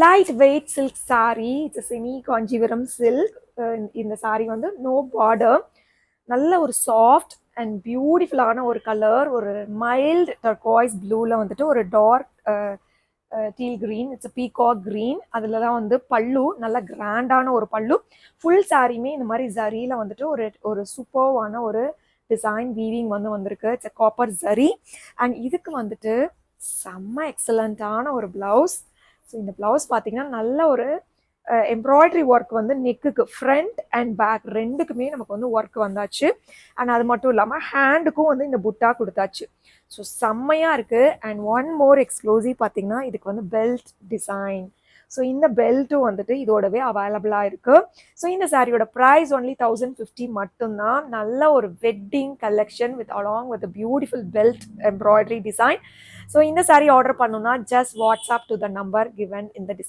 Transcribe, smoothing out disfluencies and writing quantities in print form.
Light weight silk saree. It's semi Kanchipuram silk. இந்த saree வந்து no border, நல்ல ஒரு சாஃப்ட் அண்ட் பியூட்டிஃபுல்லான ஒரு கலர், ஒரு மைல்டு டர்காய்ஸ் ப்ளூவில் வந்துட்டு ஒரு dark teal green, it's peacock green. அதில் தான் வந்து பல்லு, நல்ல கிராண்டான ஒரு பல்லு. ஃபுல் சாரியுமே இந்த மாதிரி ஜரியில் வந்துட்டு ஒரு ஒரு சூப்பர்வான ஒரு டிசைன் வீவிங் வந்து வந்திருக்கு. It's copper zari. அண்ட் இதுக்கு வந்துட்டு செம்ம எக்ஸலண்ட்டான ஒரு ப்ளவுஸ். ஸோ இந்த ப்ளவுஸ் பார்த்தீங்கன்னா நல்ல ஒரு எம்ப்ராய்டரி ஒர்க் வந்து நெக்குக்கு ஃப்ரண்ட் அண்ட் பேக் ரெண்டுக்குமே நமக்கு வந்து ஒர்க் வந்தாச்சு. அண்ட் அது மட்டும் இல்லாமல் ஹேண்டுக்கும் வந்து இந்த புட்டா கொடுத்தாச்சு. ஸோ செம்மையாக இருக்குது. அண்ட் ஒன் மோர் எக்ஸ்க்ளூசிவ் பார்த்தீங்கன்னா இதுக்கு வந்து பெல்ட் டிசைன். ஸோ இந்த பெல்ட்டும் வந்துட்டு இதோடவே அவைலபிளாக இருக்குது. ஸோ இந்த சாரியோட ப்ரைஸ் ஒன்லி 1050 மட்டும்தான். நல்ல ஒரு wedding collection with along with beautiful belt embroidery design. So இந்த சாரி ஆர்டர் பண்ணணும்னா just WhatsApp to the number given in the description.